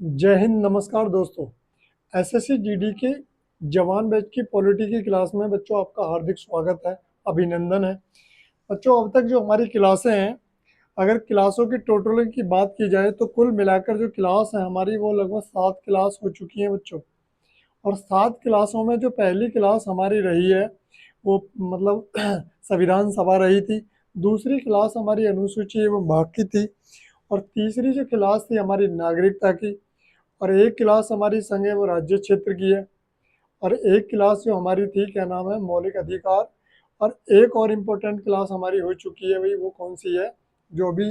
जय हिंद, नमस्कार दोस्तों। एसएससी जीडी के जवान बैच की पॉलिटी की क्लास में बच्चों आपका हार्दिक स्वागत है, अभिनंदन है। बच्चों अब तक जो हमारी क्लासें हैं, अगर क्लासों की टोटल की बात की जाए तो कुल मिलाकर जो क्लास है हमारी वो लगभग 7 क्लास हो चुकी हैं बच्चों। और 7 क्लासों में जो पहली क्लास हमारी रही है वो मतलब संविधान सभा रही थी। दूसरी क्लास हमारी अनुसूची एवं भाग की थी। और तीसरी जो क्लास थी हमारी नागरिकता की। और एक क्लास हमारी संघ एवं राज्य क्षेत्र की है। और एक क्लास जो हमारी थी क्या नाम है, मौलिक अधिकार। और एक और इम्पोर्टेंट क्लास हमारी हो चुकी है भाई, वो कौन सी है, जो अभी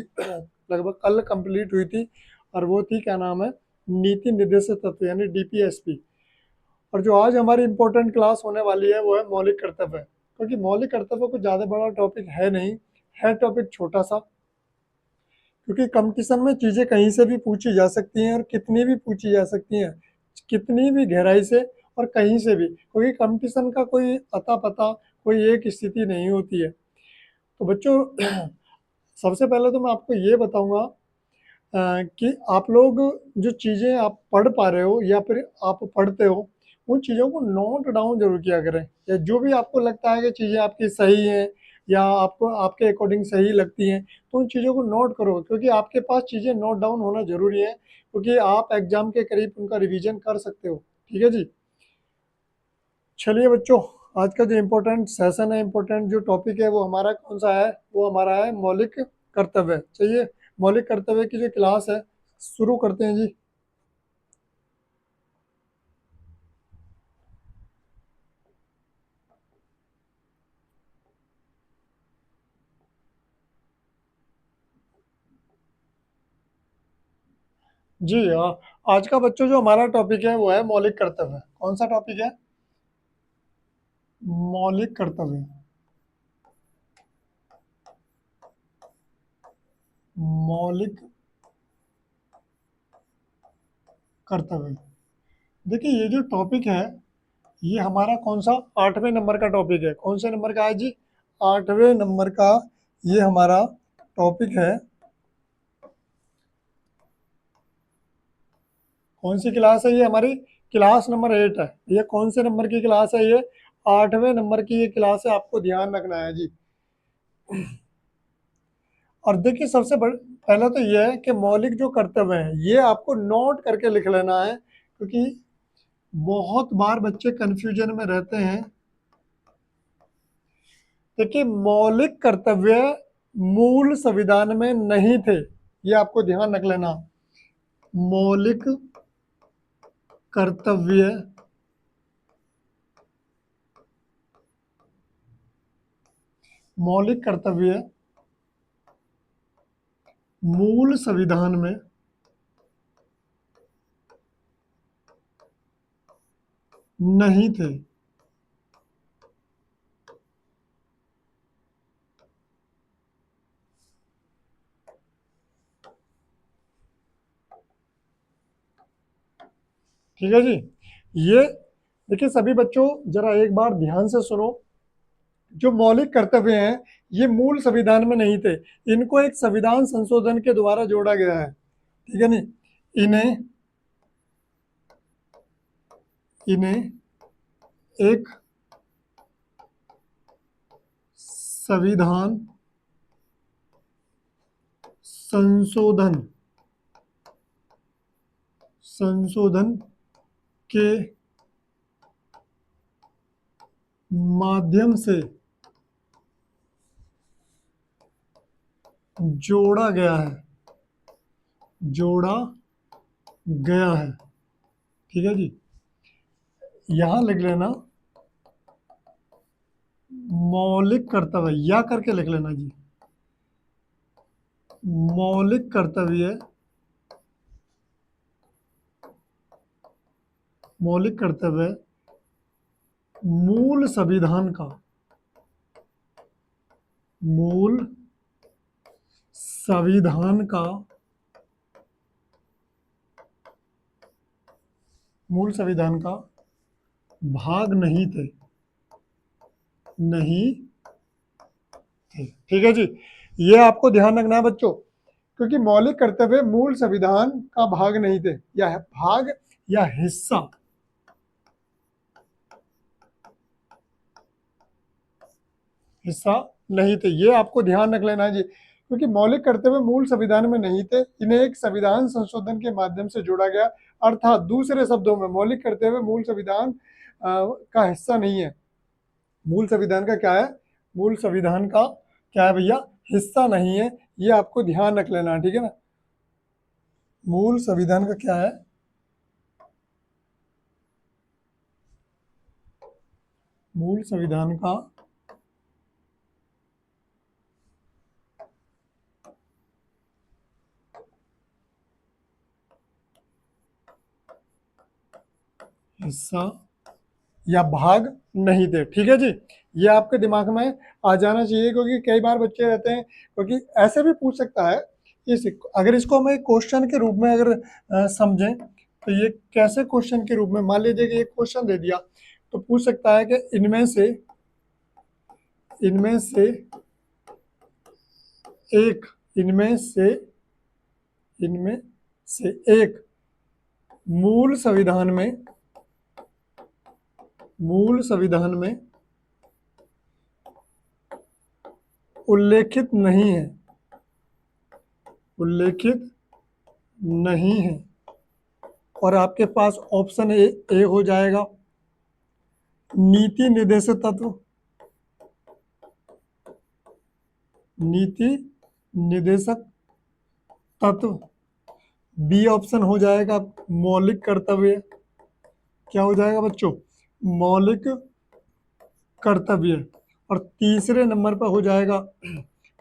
लगभग कल कंप्लीट हुई थी। और वो थी क्या नाम है, नीति निर्देशक तत्व यानी डीपीएसपी। और जो आज हमारी इम्पोर्टेंट क्लास होने वाली है वो है मौलिक कर्तव्य। क्योंकि मौलिक कर्तव्य कोई ज़्यादा बड़ा टॉपिक है नहीं, है टॉपिक छोटा सा। क्योंकि कंपटीशन में चीज़ें कहीं से भी पूछी जा सकती हैं और कितनी भी पूछी जा सकती हैं, कितनी भी गहराई से और कहीं से भी, क्योंकि कंपटीशन का कोई अता पता, कोई एक स्थिति नहीं होती है। तो बच्चों सबसे पहले तो मैं आपको ये बताऊंगा कि आप लोग जो चीज़ें आप पढ़ पा रहे हो या फिर आप पढ़ते हो, उन चीज़ों को नोट डाउन जरूर किया करें। या जो भी आपको लगता है कि चीज़ें आपकी सही हैं या आपको आपके अकॉर्डिंग सही लगती हैं, तो उन चीज़ों को नोट करो, क्योंकि आपके पास चीज़ें नोट डाउन होना ज़रूरी है, क्योंकि आप एग्जाम के करीब उनका रिवीजन कर सकते हो। ठीक है जी। चलिए बच्चों, आज का जो इम्पोर्टेंट सेशन है, इम्पोर्टेंट जो टॉपिक है वो हमारा कौन सा है, वो हमारा है मौलिक कर्तव्य। चलिए, मौलिक कर्तव्य की जो क्लास है शुरू करते हैं जी। जी हाँ, आज का बच्चों जो हमारा टॉपिक है वो है मौलिक कर्तव्य। कौन सा टॉपिक है? मौलिक कर्तव्य। मौलिक कर्तव्य। देखिए, ये जो टॉपिक है ये हमारा कौन सा 8वें नंबर का टॉपिक है। कौन से नंबर का है जी? 8वें नंबर का ये हमारा टॉपिक है। कौन सी क्लास है ये हमारी? क्लास नंबर 8 है। ये कौन से नंबर की क्लास है ये? 8वें नंबर की ये क्लास है, आपको ध्यान रखना है जी। और देखिए, पहला तो ये है कि मौलिक जो कर्तव्य है ये आपको नोट करके लिख लेना है, क्योंकि बहुत बार बच्चे कंफ्यूजन में रहते हैं। देखिए, मौलिक कर्तव्य मूल संविधान में नहीं थे, ये आपको ध्यान रख लेना। मौलिक कर्तव्य मौलिक कर्तव्य मूल संविधान में नहीं थे। ठीक है जी। ये देखिए सभी बच्चों, जरा एक बार ध्यान से सुनो। जो मौलिक कर्तव्य हैं ये मूल संविधान में नहीं थे, इनको एक संविधान संशोधन के द्वारा जोड़ा गया है। ठीक है नहीं? इन्हें इन्हें एक संविधान संशोधन संशोधन के माध्यम से जोड़ा गया है। जोड़ा गया है। ठीक है जी। यहां लिख लेना मौलिक कर्तव्य, या करके लिख लेना जी। मौलिक कर्तव्य मौलिक कर्तव्य मूल संविधान का मूल संविधान का मूल संविधान का भाग नहीं थे। नहीं थे। ठीक है जी। ये आपको ध्यान रखना है बच्चों, क्योंकि मौलिक कर्तव्य मूल संविधान का भाग नहीं थे, या भाग या हिस्सा नहीं थे। ये आपको ध्यान रख लेना है जी, क्योंकि मौलिक कर्तव्य मूल संविधान में नहीं थे, इन्हें एक संविधान संशोधन के माध्यम से जोड़ा गया। अर्थात दूसरे शब्दों में मौलिक कर्तव्य मूल संविधान का हिस्सा नहीं है। मूल संविधान का क्या है? मूल संविधान का क्या है भैया? हिस्सा नहीं है। ये आपको ध्यान रख लेना, ठीक है ना। मूल संविधान का क्या है? मूल संविधान का हिस्सा या भाग नहीं थे, ठीक है जी। ये आपके दिमाग में आ जाना चाहिए, क्योंकि कई बार बच्चे रहते हैं, क्योंकि ऐसे भी पूछ सकता है। अगर इसको हम एक क्वेश्चन के रूप में अगर समझें, तो ये कैसे क्वेश्चन के रूप में, मान लीजिए कि एक क्वेश्चन दे दिया, तो पूछ सकता है कि इनमें से एक इनमें से इनमें से एक मूल संविधान में उल्लेखित नहीं है, उल्लेखित नहीं है। और आपके पास ऑप्शन ए हो जाएगा, नीति निर्देशक तत्व, नीति निर्देशक तत्व। बी ऑप्शन हो जाएगा मौलिक कर्तव्य। क्या हो जाएगा बच्चों? मौलिक कर्तव्य। और तीसरे नंबर पर हो जाएगा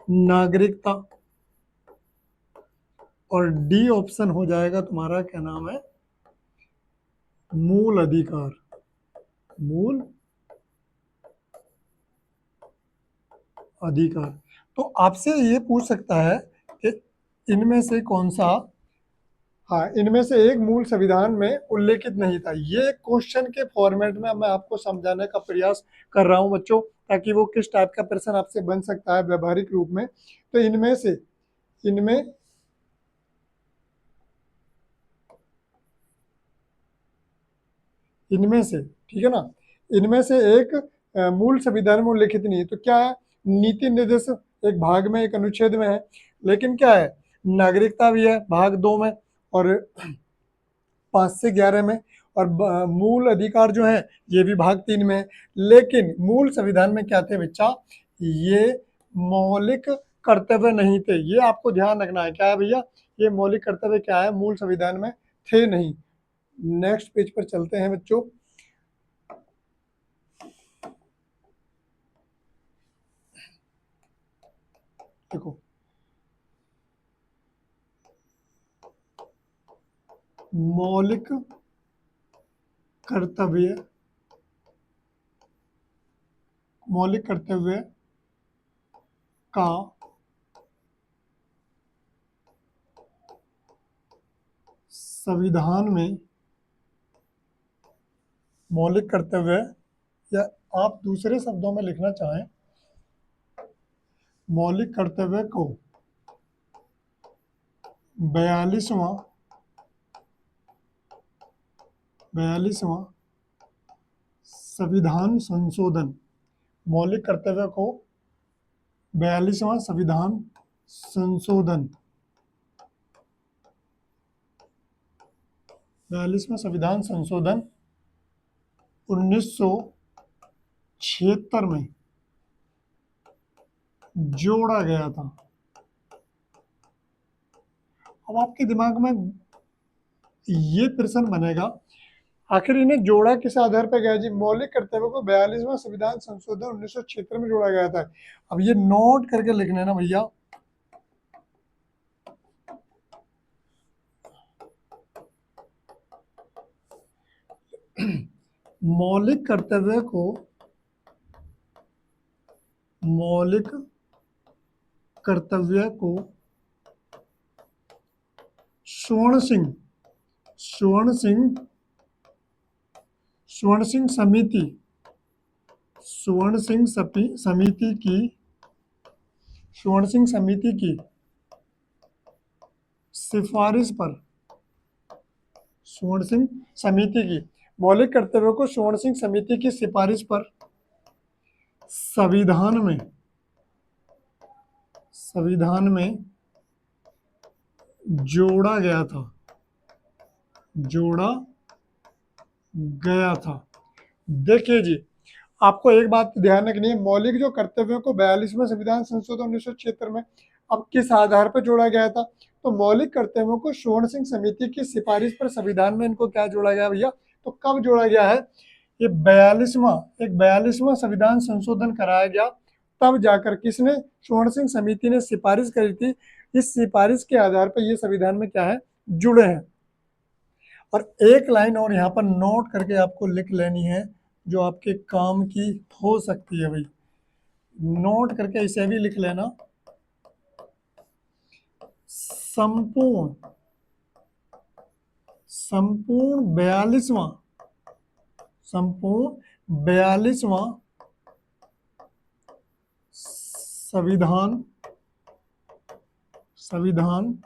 नागरिकता। और डी ऑप्शन हो जाएगा तुम्हारा, क्या नाम है, मूल अधिकार। मूल अधिकार। तो आपसे ये पूछ सकता है कि इनमें से कौन सा, हाँ, इनमें से एक मूल संविधान में उल्लेखित नहीं था। ये क्वेश्चन के फॉर्मेट में मैं आपको समझाने का प्रयास कर रहा हूं बच्चों, ताकि वो किस टाइप का प्रश्न आपसे बन सकता है व्यवहारिक रूप में। तो इनमें इनमें से ठीक है ना, इनमें से एक मूल संविधान में उल्लेखित नहीं है। तो क्या है? नीति निर्देश एक भाग में, एक अनुच्छेद में है, लेकिन क्या है, नागरिकता भी है भाग 2 में, और 5 से 11 में, और मूल अधिकार जो है ये भी भाग 3 में है। लेकिन मूल संविधान में क्या थे बच्चा? ये मौलिक कर्तव्य नहीं थे। ये आपको ध्यान रखना है। क्या है भैया? ये मौलिक कर्तव्य क्या है? मूल संविधान में थे नहीं। नेक्स्ट पेज पर चलते हैं बच्चों। देखो, मौलिक कर्तव्य का संविधान में, मौलिक कर्तव्य, या आप दूसरे शब्दों में लिखना चाहें, मौलिक कर्तव्य को 42वां संविधान संशोधन, मौलिक कर्तव्य को 42वां संविधान संशोधन, 42वां संविधान संशोधन 1976 में जोड़ा गया था। अब आपके दिमाग में ये प्रश्न बनेगा, आखिर इन्हें जोड़ा किस आधार पर गया जी? मौलिक कर्तव्य को 42वां संविधान संशोधन 1976 में जोड़ा गया था। अब ये नोट करके लिख लेना भैया। मौलिक कर्तव्य को स्वर्ण सिंह समिति स्वर्ण सिंह समिति की सिफारिश पर स्वर्ण सिंह समिति की, मौलिक कर्तव्यों को स्वर्ण सिंह समिति की सिफारिश पर संविधान में जोड़ा गया था, जोड़ा गया था। देखिए जी, आपको एक बात ध्यान रखनी है, मौलिक जो कर्तव्यों को 42वें संविधान संशोधन 1976 में अब किस आधार पर जोड़ा गया था, तो मौलिक कर्तव्यों को स्वर्ण सिंह समिति की सिफारिश पर संविधान में इनको क्या जोड़ा गया भैया, तो कब जोड़ा गया है, ये 42वां संविधान संशोधन कराया गया, तब जाकर किसने, स्वर्ण सिंह समिति ने सिफारिश करी थी, इस सिफारिश के आधार पर ये संविधान में क्या है, जुड़े हैं। और एक लाइन और यहाँ पर नोट करके आपको लिख लेनी है, जो आपके काम की हो सकती है भाई, नोट करके इसे भी लिख लेना। संपूर्ण 42वां संविधान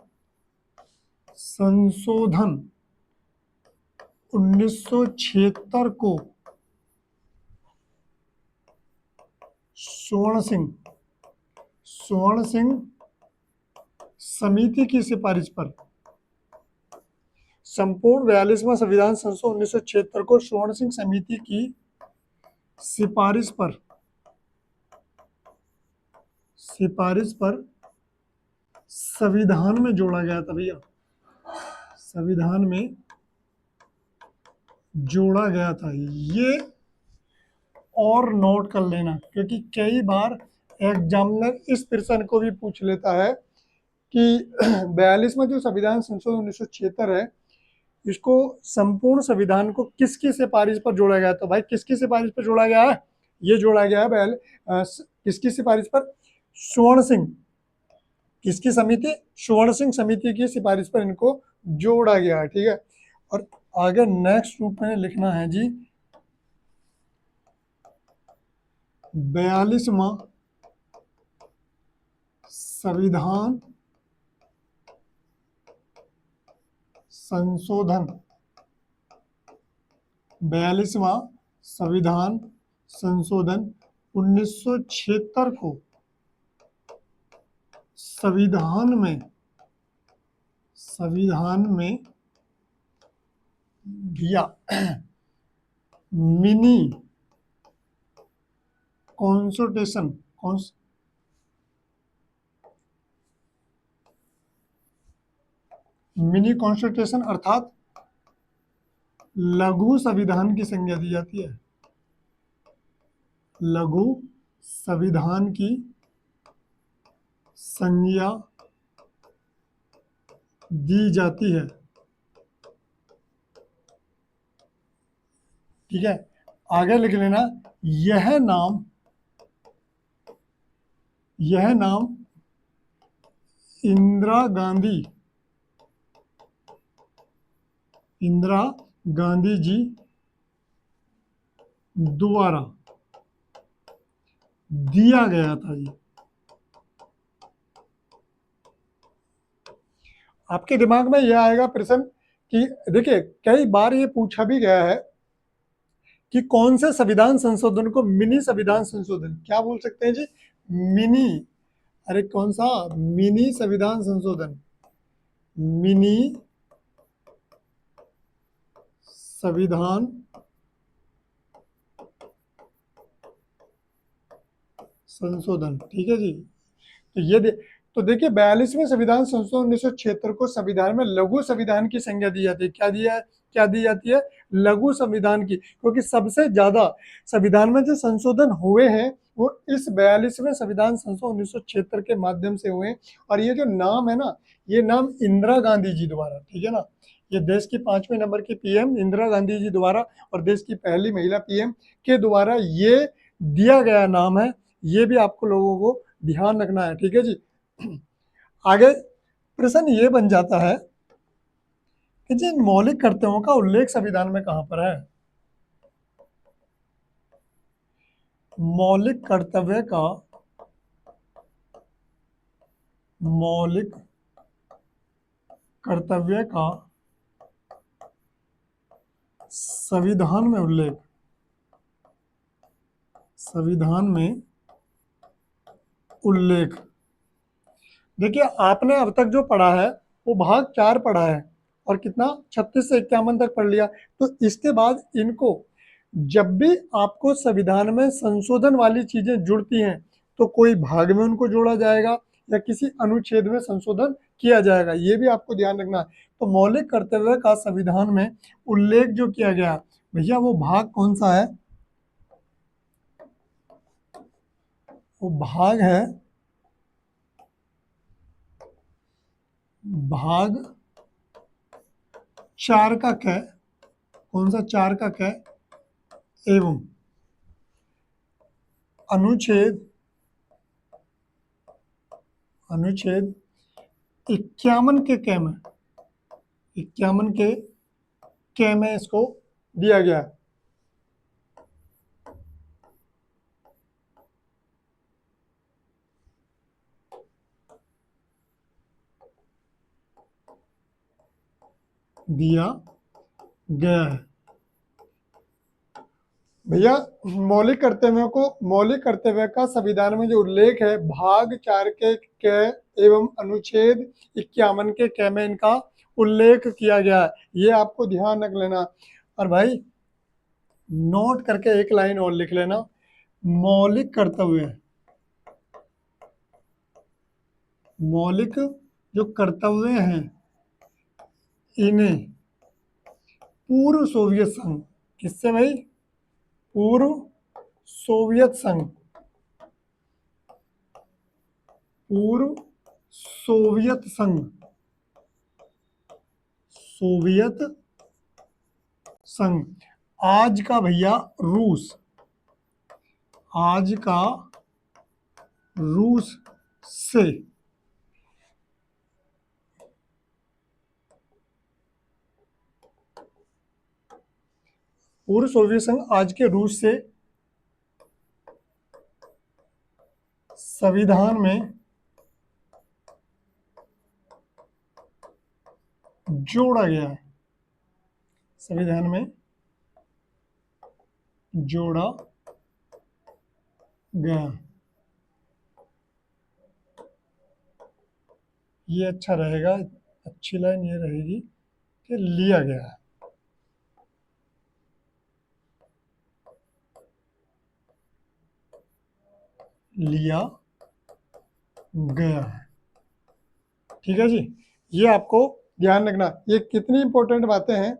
संशोधन 1976 को स्वर्ण सिंह समिति की सिफारिश पर, संपूर्ण 42वां संविधान संशोधन 1976 को स्वर्ण सिंह समिति की सिफारिश पर संविधान में जोड़ा गया था भैया, संविधान में जोड़ा गया था। ये और नोट कर लेना, क्योंकि कई बार एग्जामिनर इस प्रश्न को भी पूछ लेता है कि 42वां जो संविधान संशोधन 1976 है, इसको संपूर्ण संविधान को किसकी सिफारिश पर जोड़ा गया, तो भाई किसकी सिफारिश पर जोड़ा गया है, ये जोड़ा गया है किसकी सिफारिश पर, स्वर्ण सिंह, किसकी समिति, स्वर्ण सिंह समिति की सिफारिश पर इनको जोड़ा गया है, ठीक है। और आगे नेक्स्ट रूप में लिखना है जी, 42वां संविधान संशोधन 1976 को संविधान में दिया मिनी कॉन्स्टिट्यूशन अर्थात लघु संविधान की संज्ञा दी जाती है, लघु संविधान की संज्ञा दी जाती है, ठीक है। आगे लिख लेना, यह नाम इंदिरा गांधी जी द्वारा दिया गया था। ये आपके दिमाग में यह आएगा प्रश्न कि देखिए, कई बार ये पूछा भी गया है कि कौन से संविधान संशोधन को मिनी संविधान संशोधन, क्या बोल सकते हैं जी, मिनी, अरे कौन सा, मिनी संविधान संशोधन, मिनी संविधान संशोधन, ठीक है जी। तो ये तो देखिए, 42वें संविधान संशोधन 1976 को संविधान में लघु संविधान की संज्ञा दी जाती है, क्या दी जाती है, लघु संविधान की, क्योंकि सबसे ज्यादा संविधान में जो संशोधन हुए हैं वो इस 42वें संविधान संशोधन 1976 के माध्यम से हुए। और ये जो नाम है ना, ये नाम इंदिरा गांधी जी द्वारा, ठीक है ना, ये देश की 5वें नंबर की पीएम इंदिरा गांधी जी द्वारा और देश की पहली महिला पीएम के द्वारा ये दिया गया नाम है, ये भी आपको लोगों को ध्यान रखना है, ठीक है जी। आगे प्रश्न ये बन जाता है कि जी मौलिक कर्तव्यों का उल्लेख संविधान में कहां पर है, मौलिक कर्तव्य का कर्तव्य का संविधान में उल्लेख, संविधान में उल्लेख। देखिए आपने अब तक जो पढ़ा है वो भाग 4 पढ़ा है और कितना 36 से 51 तक पढ़ लिया। तो इसके बाद इनको जब भी आपको संविधान में संशोधन वाली चीजें जुड़ती हैं तो कोई भाग में उनको जोड़ा जाएगा या किसी अनुच्छेद में संशोधन किया जाएगा, ये भी आपको ध्यान रखना है। तो मौलिक कर्तव्य का संविधान में उल्लेख जो किया गया भैया वो भाग कौन सा है? वो भाग है भाग 4 का क। कौन सा? 4 का क एवं अनुच्छेद 51 के क में, 51 के क में इसको दिया गया है। दिया गया है भैया। मौलिक कर्तव्य का संविधान में जो उल्लेख है भाग 4 के क एवं अनुच्छेद 51 के क में इनका उल्लेख किया गया है, ये आपको ध्यान रख लेना। और भाई नोट करके एक लाइन और लिख लेना, मौलिक कर्तव्य, मौलिक जो कर्तव्य हैं इन्हें पूर्व सोवियत संघ, किससे भाई? पूर्व सोवियत संघ, पूर्व सोवियत संघ, सोवियत संघ, आज का भैया रूस, आज का रूस से पूर्व सोवियत संघ आज के रूस से संविधान में जोड़ा गया है, संविधान में जोड़ा गया। ये अच्छा रहेगा, अच्छी लाइन ये रहेगी कि लिया गया है, लिया गया है। ठीक है जी, ये आपको ध्यान रखना। ये कितनी इंपॉर्टेंट बातें हैं।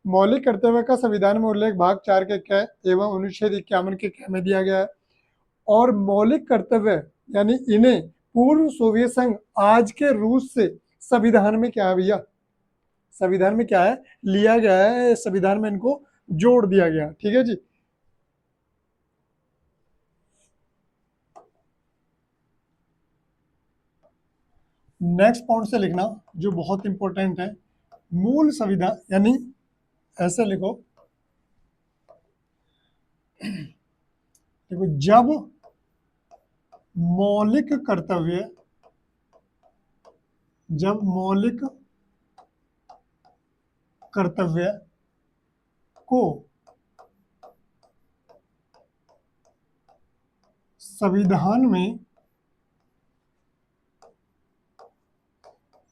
मौलिक कर्तव्य का संविधान में उल्लेख भाग 4 के क एवं अनुच्छेद 51 के क में दिया गया है। और मौलिक कर्तव्य यानी इन्हें पूर्व सोवियत संघ आज के रूस से संविधान में क्या है भैया? संविधान में क्या है? लिया गया है, संविधान में इनको जोड़ दिया गया। ठीक है जी। नेक्स्ट पॉइंट से लिखना जो बहुत इंपॉर्टेंट है, मूल संविधान, यानी ऐसे लिखो, देखो जब मौलिक कर्तव्य, जब मौलिक कर्तव्य को संविधान में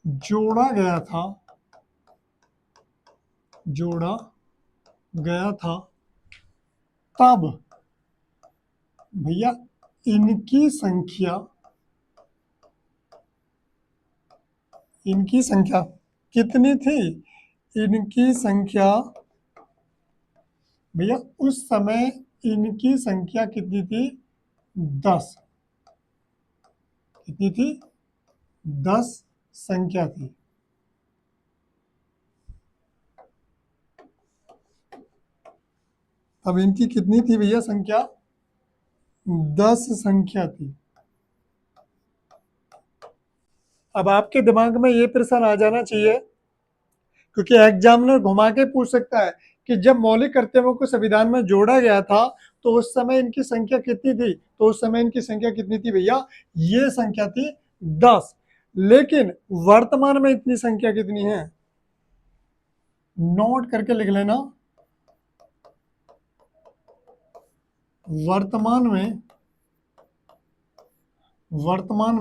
जोड़ा गया था, जोड़ा गया था, तब भैया इनकी संख्या, इनकी संख्या कितनी थी? इनकी संख्या भैया उस समय इनकी संख्या कितनी थी? 10। कितनी थी? 10 संख्या थी। अब इनकी कितनी थी भैया संख्या? 10 संख्या थी। अब आपके दिमाग में ये प्रश्न आ जाना चाहिए, क्योंकि एग्जामिनर घुमा के पूछ सकता है कि जब मौलिक कर्तव्यों को संविधान में जोड़ा गया था तो उस समय इनकी संख्या कितनी थी? तो उस समय इनकी संख्या कितनी थी भैया? ये संख्या थी 10। लेकिन वर्तमान में इतनी संख्या कितनी है, नोट करके लिख लेना। वर्तमान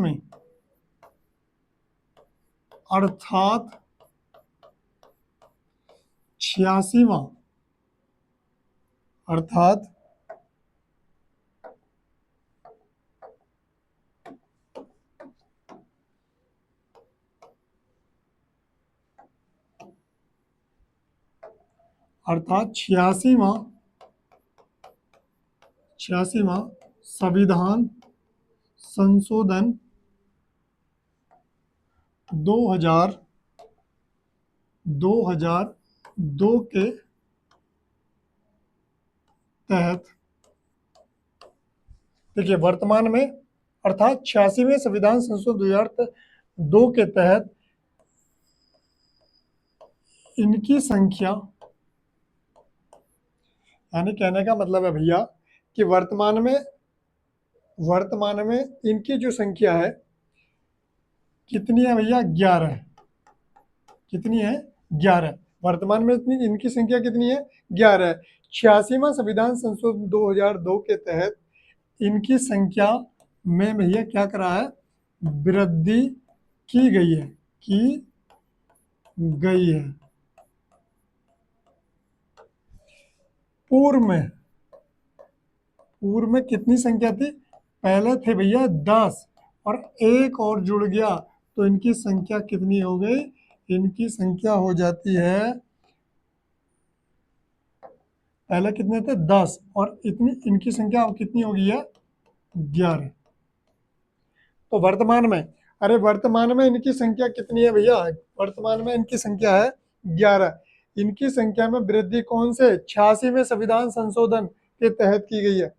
में अर्थात 86वां, अर्थात 86वां संविधान संशोधन 2002 के तहत, देखिए वर्तमान में अर्थात 86वें संविधान संशोधन 2002 के तहत इनकी संख्या, यानी कहने का मतलब है भैया कि वर्तमान में इनकी जो संख्या है कितनी है भैया, 11। कितनी है, 11। वर्तमान में इनकी संख्या कितनी है, 11। 86वां संविधान संशोधन 2002 के तहत इनकी संख्या में भैया क्या करा है, वृद्धि की गई है, की गई है। पूर्व में कितनी संख्या थी, पहले थे भैया 10 और एक और जुड़ गया तो इनकी संख्या कितनी हो गई, इनकी संख्या हो जाती है, पहले कितने थे 10 और इनकी संख्या कितनी हो गई है, 11। तो वर्तमान में इनकी संख्या कितनी है भैया, वर्तमान में इनकी संख्या है 11। इनकी संख्या में वृद्धि कौन से 86वें संविधान संशोधन के तहत की गई है।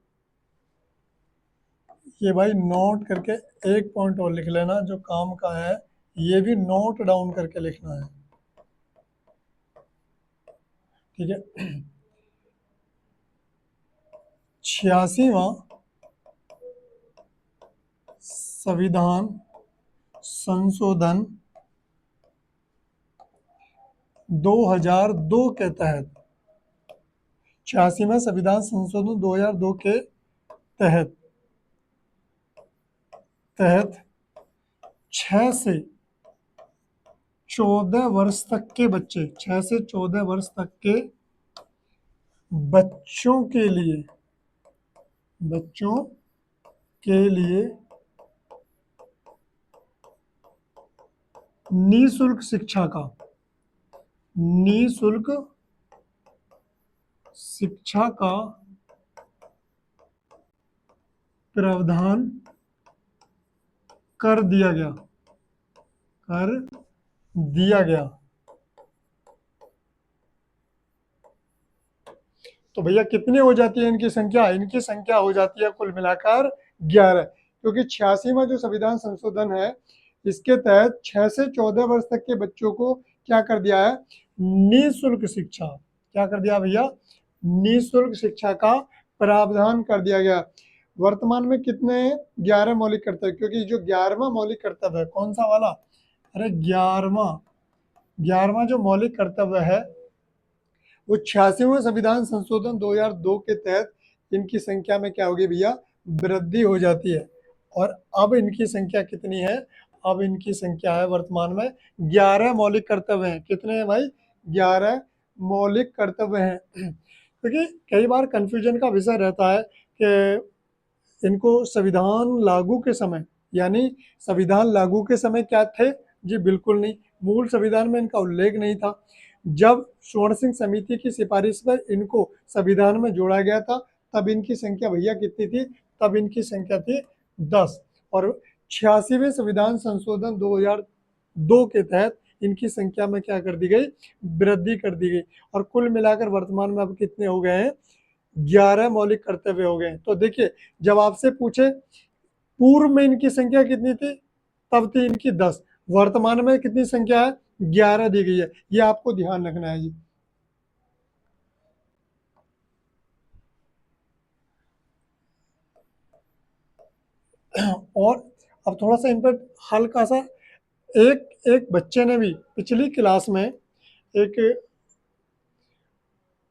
ये भाई नोट करके एक पॉइंट और लिख लेना जो काम का है, ये भी नोट डाउन करके लिखना है, ठीक है। 86वां संविधान संशोधन 2002 के तहत, 86वां संविधान संशोधन 2002 के तहत 6 से 14 वर्ष तक के बच्चे, 6 से 14 वर्ष तक के बच्चों के लिए निःशुल्क शिक्षा का प्रावधान कर दिया गया। तो भैया कितनी हो जाती है इनकी संख्या, इनकी संख्या हो जाती है कुल मिलाकर 11, क्योंकि 86वां जो संविधान संशोधन है इसके तहत 6 से 14 वर्ष तक के बच्चों को क्या कर दिया है, निःशुल्क शिक्षा, क्या कर दिया भैया, निःशुल्क शिक्षा का प्रावधान कर दिया गया। वर्तमान में कितने 11 मौलिक कर्तव्य, क्योंकि जो 11वां मौलिक कर्तव्य है कौन सा वाला, अरे 11वां जो मौलिक कर्तव्य है वो 86वें संविधान संशोधन 2002 के तहत इनकी संख्या में क्या होगी भैया, वृद्धि हो जाती है। और अब इनकी संख्या कितनी है, अब इनकी संख्या है वर्तमान में 11 मौलिक कर्तव्य हैं। कितने हैं भाई, 11 मौलिक कर्तव्य हैं। क्योंकि कई बार कंफ्यूजन का विषय रहता है कि इनको संविधान लागू के समय, यानी संविधान लागू के समय क्या थे, जी बिल्कुल नहीं, मूल संविधान में इनका उल्लेख नहीं था। जब स्वर्ण सिंह समिति की सिफारिश पर इनको संविधान में जोड़ा गया था तब इनकी संख्या भैया कितनी थी, तब इनकी संख्या थी 10 और 86वें संविधान संशोधन 2002 के तहत इनकी संख्या में क्या कर दी गई, वृद्धि कर दी गई और कुल मिलाकर वर्तमान में अब कितने हो गए हैं, 11 मौलिक कर्तव्य हो गए हैं। तो देखिए जब आपसे पूछे पूर्व में इनकी संख्या कितनी थी, तब थी इनकी 10, वर्तमान में कितनी संख्या है, 11 दी गई है, ये आपको ध्यान रखना है जी। और अब थोड़ा सा इन पर हल्का सा एक एक बच्चे ने भी पिछली क्लास में एक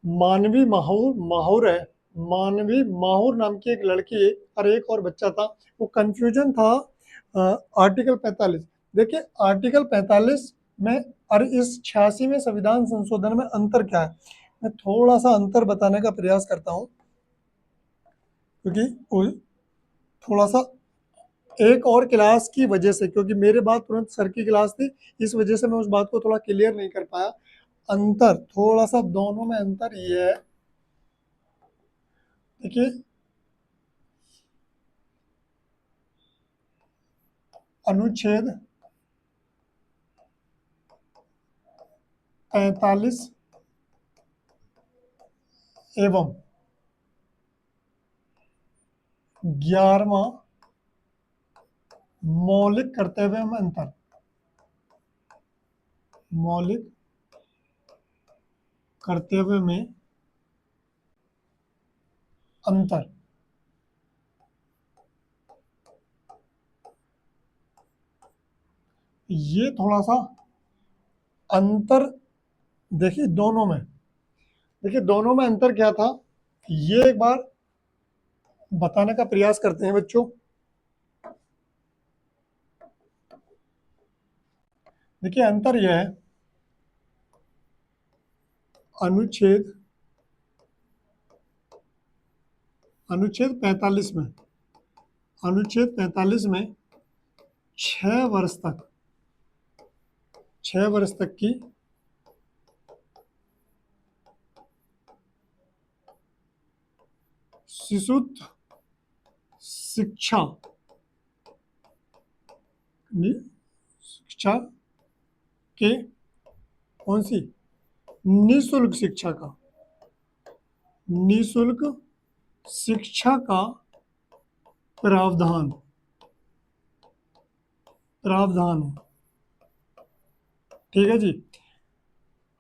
मानवी माहौर है, मानवी माहौर नाम की एक लड़की है और एक और बच्चा था, वो कंफ्यूजन था आर्टिकल 45। देखिए आर्टिकल 45 में और इस 86वें संविधान संशोधन में अंतर क्या है, मैं थोड़ा सा अंतर बताने का प्रयास करता हूँ, क्योंकि थोड़ा सा एक और क्लास की वजह से, क्योंकि मेरे बाद तुरंत सर की क्लास थी, इस वजह से मैं उस बात को थोड़ा क्लियर नहीं कर पाया। अंतर थोड़ा सा दोनों में अंतर ये है, देखिए अनुच्छेद 45 एवं 11वां मौलिक कर्तव्य में अंतर, मौलिक कर्तव्य में अंतर, ये थोड़ा सा अंतर देखिए दोनों में, देखिए दोनों में अंतर क्या था, ये एक बार बताने का प्रयास करते हैं बच्चों। देखिए अंतर यह है, अनुच्छेद अनुच्छेद 45 में, अनुच्छेद 45 में 6 वर्ष तक, 6 वर्ष तक की शिशुत्व शिक्षा, शिक्षा के कौन सी निःशुल्क शिक्षा का, निःशुल्क शिक्षा का प्रावधान, प्रावधान है। ठीक है जी।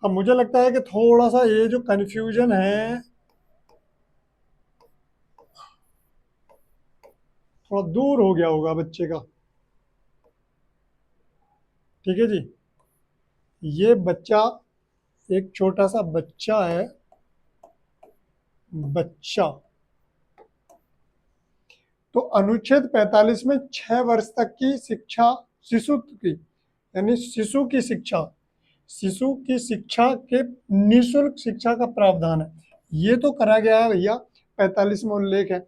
अब मुझे लगता है कि थोड़ा सा ये जो कंफ्यूजन है थोड़ा दूर हो गया होगा बच्चे का। ठीक है जी, ये बच्चा एक छोटा सा बच्चा है, बच्चा, तो अनुच्छेद 45 में 6 वर्ष तक की शिक्षा शिशुत्व की, यानी शिशु की शिक्षा, शिशु की शिक्षा के निःशुल्क शिक्षा का प्रावधान है, ये तो करा गया है भैया, 45 में उल्लेख है।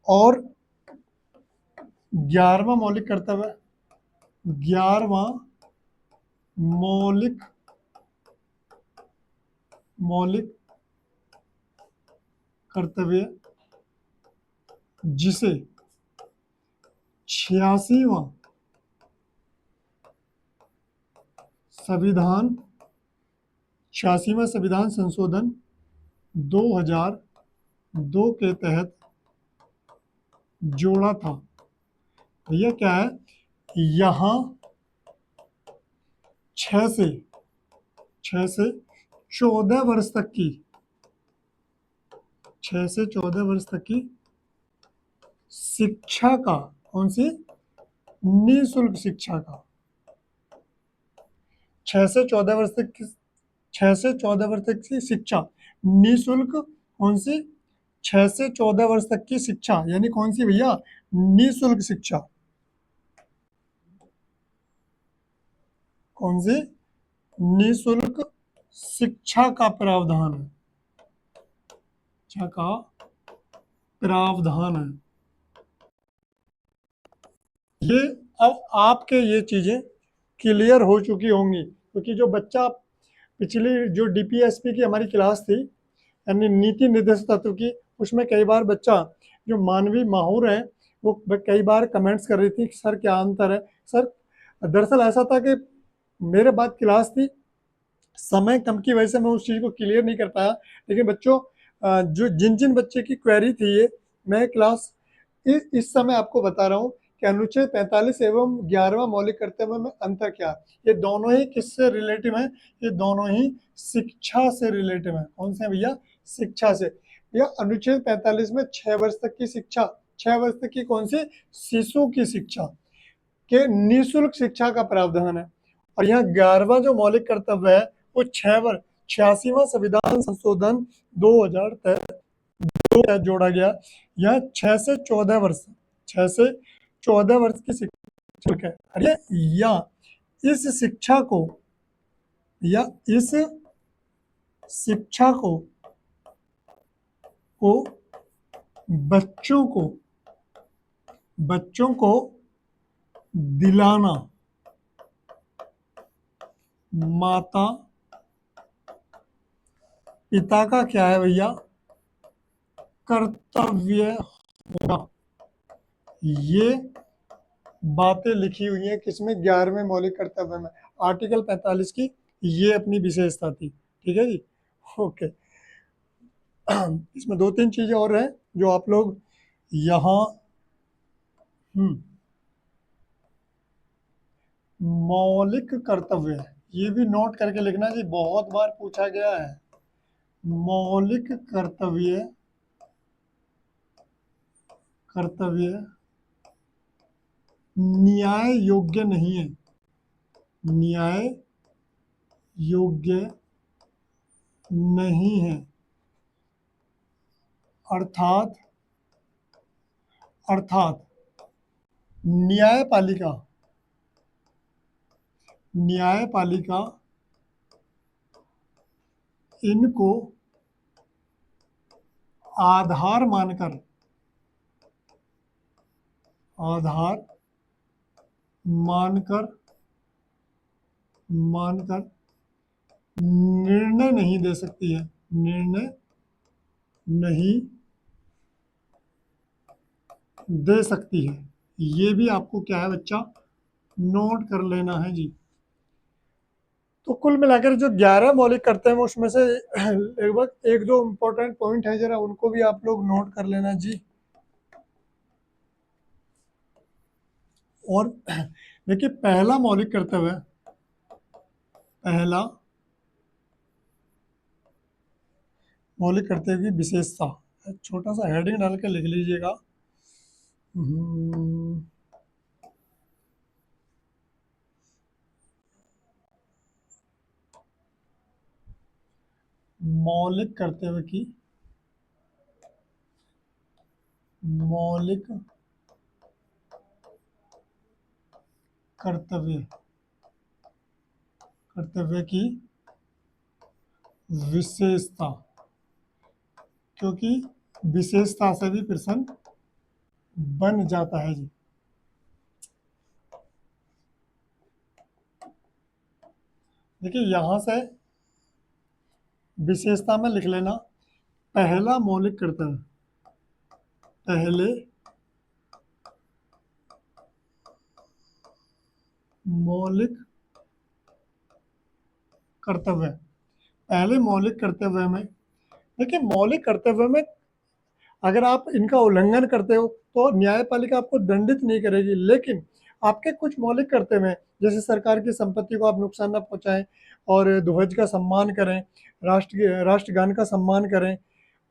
और 11वां मौलिक कर्तव्य, 11वां मौलिक मौलिक कर्तव्य जिसे 86वां संविधान 86वां संविधान संशोधन 2002 के तहत जोड़ा था। भैया क्या है, यहाँ 6 से 14 वर्ष तक की, 6 से 14 वर्ष तक की शिक्षा का, कौन सी निःशुल्क शिक्षा का, 6 से 14 वर्ष तक की, 6 से 14 वर्ष तक की शिक्षा निःशुल्क, कौन सी 6 से 14 वर्ष तक की शिक्षा, यानी कौन सी भैया निःशुल्क शिक्षा, कौन सी निःशुल्क शिक्षा का प्रावधान है, शिक्षा का प्रावधान है। ये अब आपके ये चीजें क्लियर हो चुकी होंगी, क्योंकि जो बच्चा पिछली जो डीपीएसपी की हमारी क्लास थी, यानी नीति निर्देश तत्व की, उसमें कई बार बच्चा जो मानवीय माहौर है वो कई बार कमेंट्स कर रही थी कि सर क्या अंतर है। सर दरअसल ऐसा था कि मेरे बाद क्लास थी, समय कम की वजह से मैं उस चीज़ को क्लियर नहीं कर पाया, लेकिन बच्चों जो जिन जिन बच्चे की क्वेरी थी ये मैं क्लास इस समय आपको बता रहा हूँ कि अनुच्छेद 45 एवं 11वां मौलिक कर्तव्य में अंतर क्या है। ये दोनों ही किससे रिलेटिव हैं, ये दोनों ही शिक्षा से रिलेटिव हैं। कौन से भैया, शिक्षा से। भैया अनुच्छेद 45 में 6 वर्ष तक की शिक्षा, 6 वर्ष तक की कौन सी शिशु की शिक्षा, कि निःशुल्क शिक्षा का प्रावधान है। और यहाँ 11वां जो मौलिक कर्तव्य है वो 86वां संविधान संशोधन 2000 तहत जोड़ा गया। यह 6 से 14 वर्ष 6 से 14 वर्ष की शिक्षा है। अरे या इस शिक्षा को या इस शिक्षा को बच्चों को दिलाना माता पिता का क्या है भैया, कर्तव्य होगा। ये बातें लिखी हुई हैं किसमें, 11वें मौलिक कर्तव्य में, आर्टिकल 45 की ये अपनी विशेषता थी। ठीक है जी, ओके। इसमें 2-3 चीजें और हैं जो आप लोग यहाँ मौलिक कर्तव्य, ये भी नोट करके लिखना जी, बहुत बार पूछा गया है। मौलिक कर्तव्य न्याय योग्य नहीं है, न्याय योग्य नहीं है। अर्थात न्यायपालिका इनको आधार मानकर निर्णय नहीं दे सकती है, निर्णय नहीं दे सकती है। ये भी आपको क्या है बच्चा, नोट कर लेना है जी। तो कुल मिलाकर जो 11 मौलिक करते हैं उसमें से लगभग 1-2 इम्पोर्टेंट पॉइंट है, जरा उनको भी आप लोग नोट कर लेना जी। और देखिए पहला मौलिक कर्तव्य, पहला मौलिक कर्तव्य की विशेषता, छोटा सा हेडिंग डाल के लिख लीजिएगा। मौलिक कर्तव्य की विशेषता, क्योंकि विशेषता से भी प्रश्न बन जाता है जी। देखिए यहां से विशेषता में लिख लेना, पहला मौलिक कर्तव्य, पहले मौलिक कर्तव्य, पहले मौलिक कर्तव्य में, देखिए मौलिक कर्तव्य में अगर आप इनका उल्लंघन करते हो तो न्यायपालिका आपको दंडित नहीं करेगी, लेकिन आपके कुछ मौलिक कर्तव्य हैं, जैसे सरकार की संपत्ति को आप नुकसान न पहुंचाएं और ध्वज का सम्मान करें, राष्ट्रगान का सम्मान करें,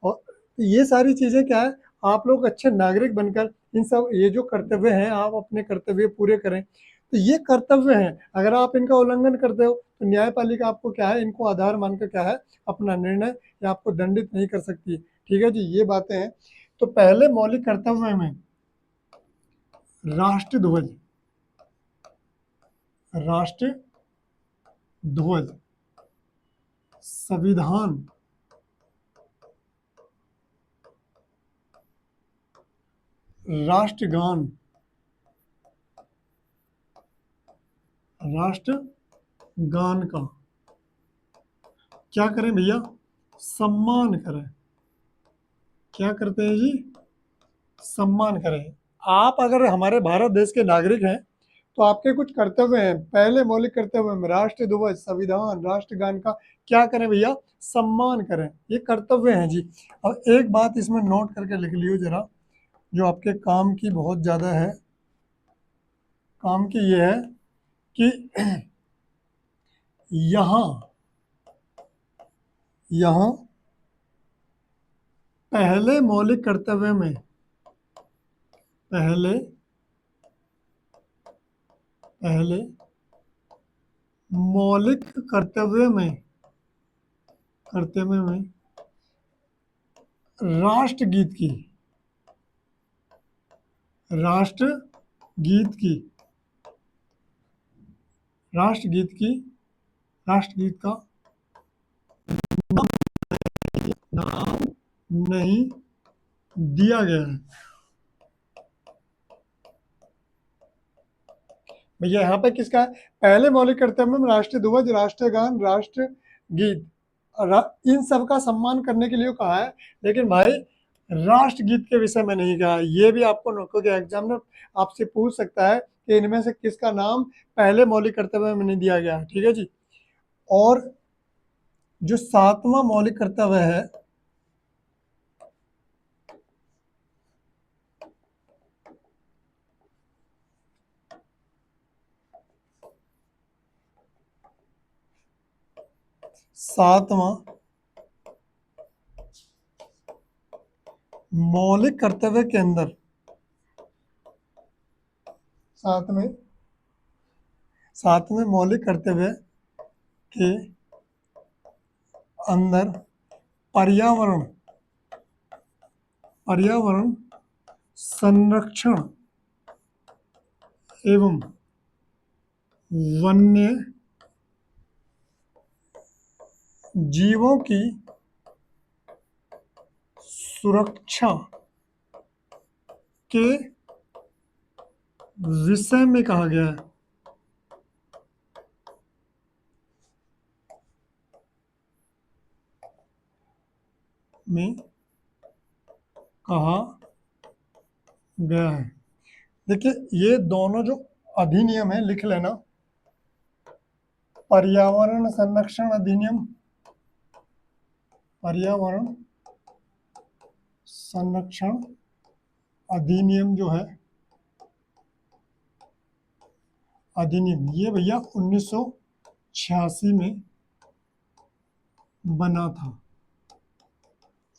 और ये सारी चीज़ें क्या है, आप लोग अच्छे नागरिक बनकर इन सब ये जो कर्तव्य हैं आप अपने कर्तव्य पूरे करें। तो ये कर्तव्य हैं, अगर आप इनका उल्लंघन करते हो तो न्यायपालिका आपको क्या है, इनको आधार मानकर क्या है, अपना निर्णय या आपको दंडित नहीं कर सकती। ठीक है जी, ये बातें हैं। तो पहले मौलिक कर्तव्य में राष्ट्र ध्वज, राष्ट्र ध्वज, संविधान, राष्ट्रगान, राष्ट्रगान का क्या करें भैया, सम्मान करें। क्या करते हैं जी, सम्मान करें। आप अगर हमारे भारत देश के नागरिक हैं तो आपके कुछ कर्तव्य हैं, पहले मौलिक कर्तव्य में राष्ट्र ध्वज, संविधान, राष्ट्रगान का क्या करें भैया, सम्मान करें, ये कर्तव्य हैं जी। और एक बात इसमें नोट करके लिख लियो जरा, जो आपके काम की बहुत ज़्यादा है, काम की ये है कि यहाँ यहाँ पहले मौलिक कर्तव्य में, पहले पहले मौलिक कर्तव्य में राष्ट्रगीत की राष्ट्रगीत की राष्ट्रगीत की राष्ट्रगीत का नाम नहीं दिया गया है। भैया यहाँ पे किसका है? पहले मौलिक कर्तव्य में राष्ट्रीय ध्वज, राष्ट्रगान, राष्ट्रगीत इन सब का सम्मान करने के लिए कहा है, लेकिन भाई राष्ट्रगीत के विषय में नहीं कहा। ये भी आपको नौकरी के एग्जामिनर आपसे पूछ सकता है कि इनमें से किसका नाम पहले मौलिक कर्तव्य में नहीं दिया गया। ठीक है जी। और जो 7वां मौलिक कर्तव्य है, सातवां मौलिक कर्तव्य के अंदर सातवें मौलिक कर्तव्य के अंदर पर्यावरण संरक्षण एवं वन्य जीवों की सुरक्षा के विषय में कहा गया है। में कहा गया है। देखिए ये दोनों जो अधिनियम है लिख लेना, पर्यावरण संरक्षण अधिनियम, पर्यावरण संरक्षण अधिनियम जो है अधिनियम, ये भैया 1986 में बना था।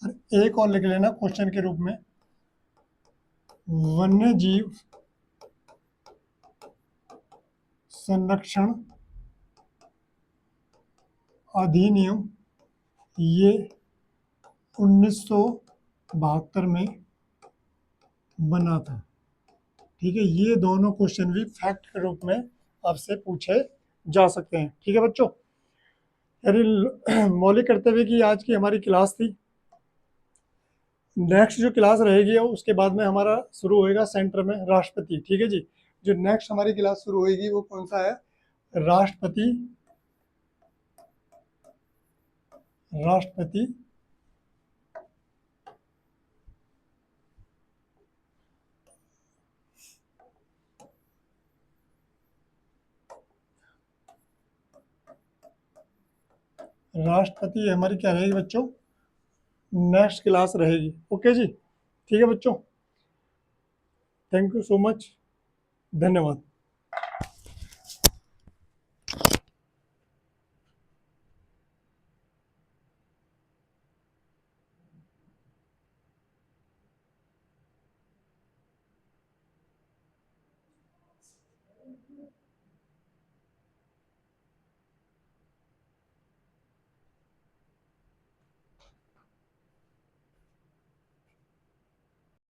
और एक और लिख लेना क्वेश्चन के रूप में, वन्य जीव संरक्षण अधिनियम ये 1972 में बना था। ठीक है, ये दोनों क्वेश्चन भी फैक्ट के रूप में आपसे पूछे जा सकते हैं। ठीक है बच्चों, यानी मौलिक कर्तव्य की आज की हमारी क्लास थी। नेक्स्ट जो क्लास रहेगी उसके बाद में हमारा शुरू होएगा सेंटर में राष्ट्रपति। ठीक है जी, जो नेक्स्ट हमारी क्लास शुरू होएगी वो कौन सा है? राष्ट्रपति राष्ट्रपति हमारी क्या रहेगी बच्चों? नेक्स्ट क्लास रहेगी। ओके जी, ठीक है बच्चों, थैंक यू सो मच, धन्यवाद।